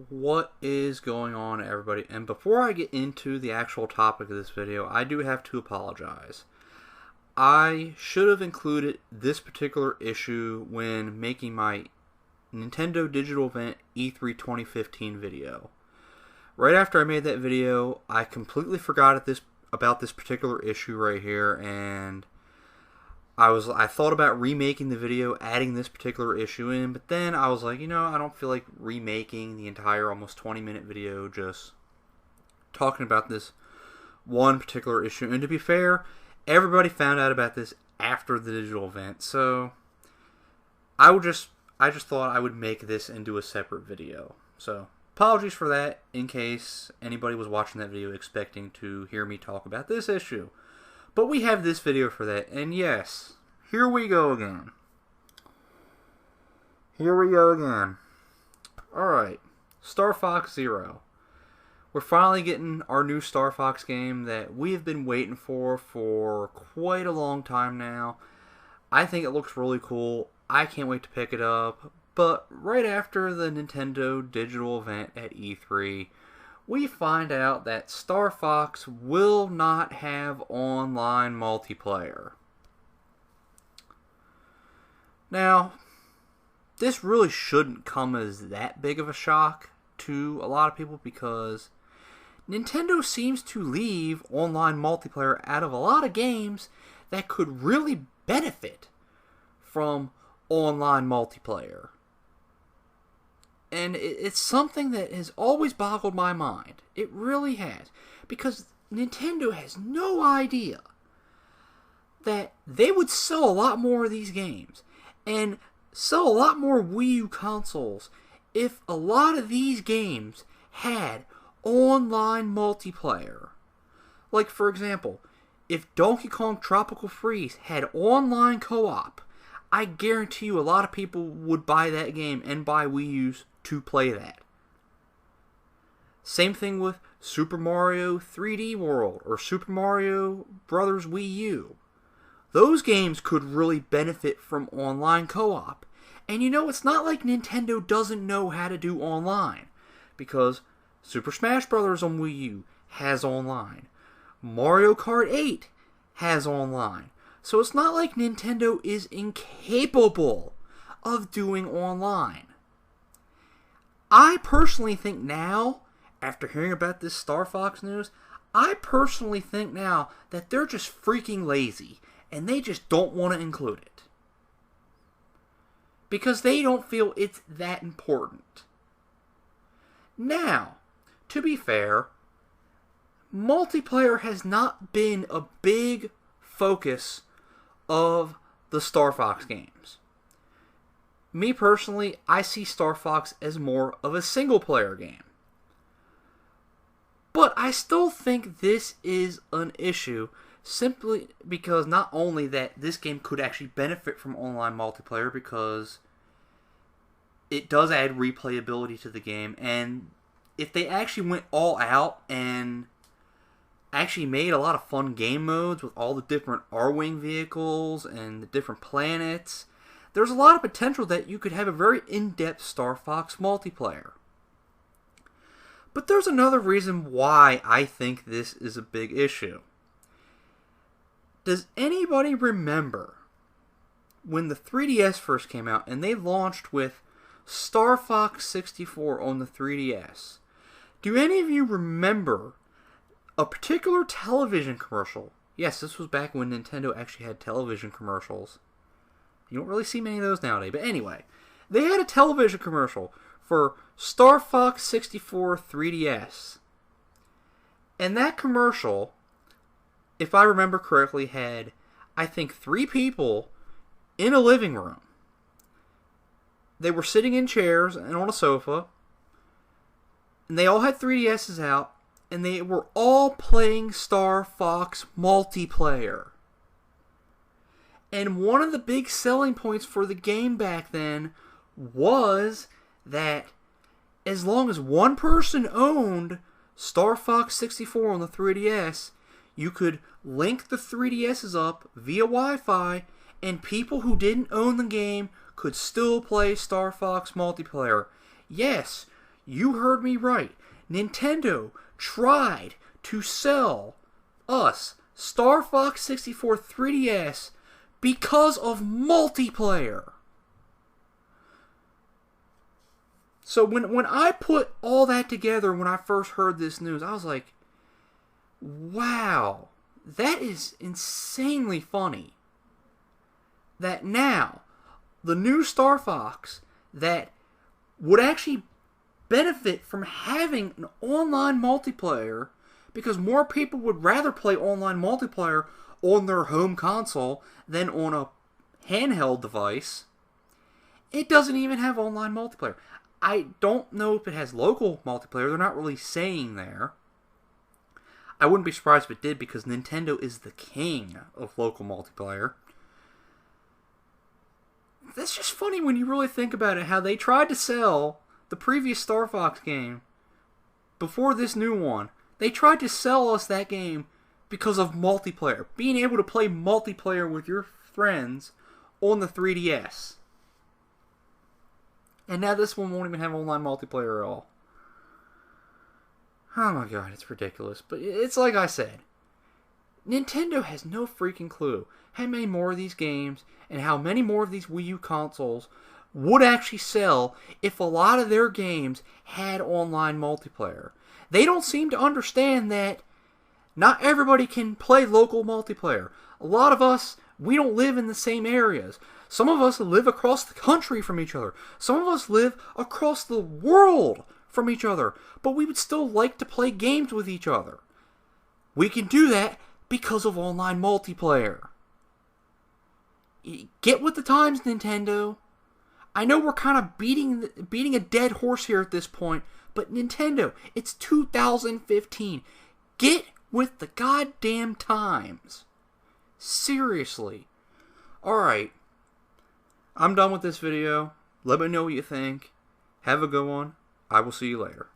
What is going on, everybody? And before I get into the actual topic of this video, I do have to apologize. I should have included this particular issue when making my Nintendo Digital Event E3 2015 video. Right after I made that video, I completely forgot about this particular issue right here, and I thought about remaking the video, adding this particular issue in, but then I was like, I don't feel like remaking the entire almost 20-minute video just talking about this one particular issue. And to be fair, everybody found out about this after the digital event, so I just thought I would make this into a separate video. So apologies for that in case anybody was watching that video expecting to hear me talk about this issue. But we have this video for that, and yes, here we go again. Alright, Star Fox Zero. We're finally getting our new Star Fox game that we have been waiting for quite a long time now. I think it looks really cool. I can't wait to pick it up. But right after the Nintendo Digital Event at E3, we find out that Star Fox will not have online multiplayer. Now, this really shouldn't come as that big of a shock to a lot of people because Nintendo seems to leave online multiplayer out of a lot of games that could really benefit from online multiplayer. And it's something that has always boggled my mind. It really has. Because Nintendo has no idea that they would sell a lot more of these games and sell a lot more Wii U consoles if a lot of these games had online multiplayer. Like, for example, if Donkey Kong Tropical Freeze had online co-op, I guarantee you a lot of people would buy that game and buy Wii U's to play that. Same thing with Super Mario 3D World or Super Mario Bros. Wii U. Those games could really benefit from online co-op. And it's not like Nintendo doesn't know how to do online, because Super Smash Bros. On Wii U has online. Mario Kart 8 has online. So it's not like Nintendo is incapable of doing online. I personally think now, after hearing about this Star Fox news, I personally think now that they're just freaking lazy and they just don't want to include it. Because they don't feel it's that important. Now, to be fair, multiplayer has not been a big focus of the Star Fox games. Me personally, I see Star Fox as more of a single-player game. But I still think this is an issue simply because not only that this game could actually benefit from online multiplayer because it does add replayability to the game, and if they actually went all out and actually made a lot of fun game modes with all the different R-Wing vehicles and the different planets, there's a lot of potential that you could have a very in-depth Star Fox multiplayer. But there's another reason why I think this is a big issue. Does anybody remember when the 3DS first came out and they launched with Star Fox 64 on the 3DS? Do any of you remember a particular television commercial? Yes, this was back when Nintendo actually had television commercials. You don't really see many of those nowadays. But anyway, they had a television commercial for Star Fox 64 3DS. And that commercial, if I remember correctly, had, I think, 3 people in a living room. They were sitting in chairs and on a sofa. And they all had 3DSs out. And they were all playing Star Fox multiplayer. And one of the big selling points for the game back then was that as long as one person owned Star Fox 64 on the 3DS, you could link the 3DSs up via Wi-Fi, and people who didn't own the game could still play Star Fox multiplayer. Yes, You heard me right. Nintendo tried to sell us Star Fox 64 3DS because of multiplayer. So when I put all that together when I first heard this news, I was like, wow, that is insanely funny. That now, the new Star Fox that would actually benefit from having an online multiplayer, because more people would rather play online multiplayer on their home console than on a handheld device. It doesn't even have online multiplayer. I don't know if it has local multiplayer. They're not really saying there. I wouldn't be surprised if it did, because Nintendo is the king of local multiplayer. That's just funny when you really think about it, how they tried to sell the previous Star Fox game before this new one. They tried to sell us that game because of multiplayer. Being able to play multiplayer with your friends on the 3DS. And now this one won't even have online multiplayer at all. Oh my god, it's ridiculous. But it's like I said. Nintendo has no freaking clue how many more of these games and how many more of these Wii U consoles would actually sell if a lot of their games had online multiplayer. They don't seem to understand that not everybody can play local multiplayer. A lot of us, we don't live in the same areas. Some of us live across the country from each other. Some of us live across the world from each other. But we would still like to play games with each other. We can do that because of online multiplayer. Get with the times, Nintendo. I know we're kind of beating a dead horse here at this point, but Nintendo, it's 2015. Get with the goddamn times. Seriously. Alright. I'm done with this video. Let me know what you think. Have a good one. I will see you later.